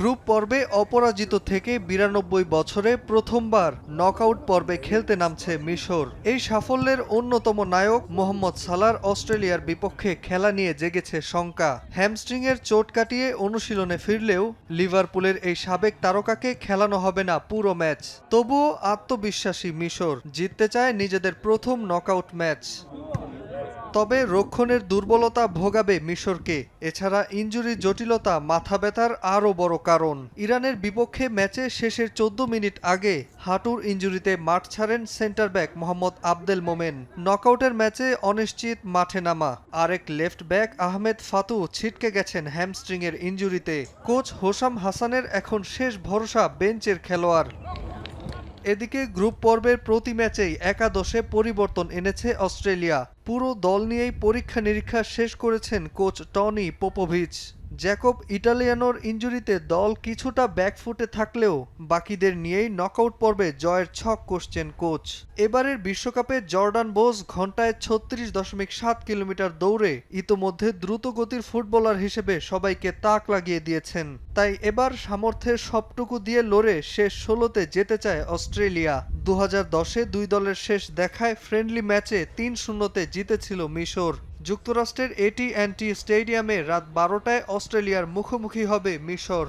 Group পর্বে অপরাজিত থেকে ৯২ বছরে প্রথমবার নকআউট পর্বে খেলতে নামছে মিশর। এই সাফল্যের অন্যতম নায়ক মোহাম্মদ সালাহর অস্ট্রেলিয়ার বিপক্ষে খেলা নিয়ে জেগেছে শঙ্কা। হ্যামস্ট্রিংয়ের চোট কাটিয়ে অনুশীলনে ফিরলেও লিভারপুলের এই সাবেক তারকাকে খেলানো হবে না পুরো ম্যাচ। তবুও আত্মবিশ্বাসী মিশর, জিততে চায় নিজেদের প্রথম নকআউট ম্যাচ। তবে রক্ষণের দুর্বলতা ভোগাবে মিশরকে। এছাড়া ইনজুরি জটিলতা মাথা ব্যথার আরও বড় কারণ। ইরানের বিপক্ষে ম্যাচে শেষের ১৪ মিনিট আগে হাঁটুর ইনজুরিতে মাঠ ছাড়েন সেন্টার ব্যাক মোহাম্মদ আবদেল মোমেন। নকআউটের ম্যাচে অনিশ্চিত মাঠে নামা আরেক লেফট ব্যাক আহমেদ ফাতু ছিটকে গেছেন হ্যামস্ট্রিংয়ের ইনজুরিতে। কোচ হোসাম হাসানের এখন শেষ ভরসা বেঞ্চের খেলোয়াড়। এদিকে গ্রুপ পর্বের প্রতি ম্যাচেই একাদশে পরিবর্তন এনেছে অস্ট্রেলিয়া। পুরো দল নিয়েই পরীক্ষা নিরীক্ষা শেষ করেছেন কোচ টনি পোপোভিচ। জ্যাকব ইটালিয়ানোর ইনজুরিতে দল কিছুটা ব্যাকফুটে থাকলেও বাকিদের নিয়েই নকআউট পর্বে জয়ের ছক কষছেন কোচ। এবারের বিশ্বকাপে জর্ডান বোস ঘন্টায় ৩৬.৭ কিলোমিটার দৌড়ে ইতোমধ্যে দ্রুতগতির ফুটবলার হিসেবে সবাইকে তাক লাগিয়ে দিয়েছেন। তাই এবার সামর্থ্যের সবটুকু দিয়ে লড়ে শেষ ১৬তে যেতে চায় অস্ট্রেলিয়া। ২০১০-এ দুই দলের শেষ দেখায় ফ্রেন্ডলি ম্যাচে ৩-০তে জিতেছিল মিশর। যুক্তরাষ্ট্রের AT&T স্টেডিয়ামে রাত ১২টায় অস্ট্রেলিয়ার মুখোমুখি হবে মিশর।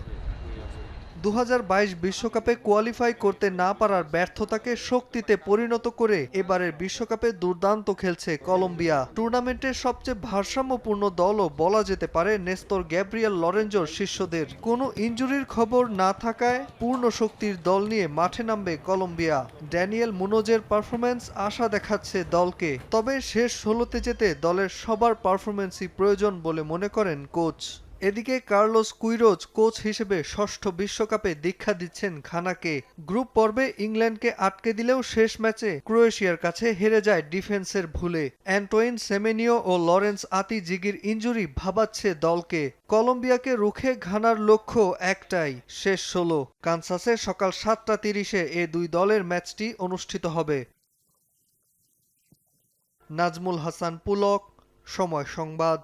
২০২২ বিশ্বকাপে কোয়ালিফাই করতে না পারার ব্যর্থতাকে শক্তিতে পরিণত করে এবারের বিশ্বকাপে দুর্দান্ত খেলছে কলম্বিয়া। টুর্নামেন্টের সবচেয়ে ভারসাম্যপূর্ণ দলও বলা যেতে পারে নেস্তর গ্যাব্রিয়েল লরেঞ্জোর শিষ্যদের। কোনো ইনজুরির খবর না থাকায় পূর্ণ শক্তির দল নিয়ে মাঠে নামবে কলম্বিয়া। ড্যানিয়েল মুনোজের পারফরম্যান্স আশা দেখাচ্ছে দলকে। তবে শেষ ১৬তে যেতে দলের সবার পারফরম্যান্সই প্রয়োজন বলে মনে করেন কোচ। এদিকে কার্লোস কুইরোজ কোচ হিসেবে ষষ্ঠ বিশ্বকাপে দীক্ষা দিচ্ছেন ঘানাকে। গ্রুপ পর্বে ইংল্যান্ডকে আটকে দিলেও শেষ ম্যাচে ক্রোয়েশিয়ার কাছে হেরে যায় ডিফেন্সের ভুলে। অ্যান্টোইন সেমেনিও ও লরেন্স আতি জিগির ইনজুরি ভাবাচ্ছে দলকে। কলম্বিয়াকে রুখে ঘানার লক্ষ্য একটাই, শেষ ১৬। কানসাসে সকাল ৭টা ৩০-এ এ দুই দলের ম্যাচটি অনুষ্ঠিত হবে। নাজমুল হাসান পুলক, সময় সংবাদ।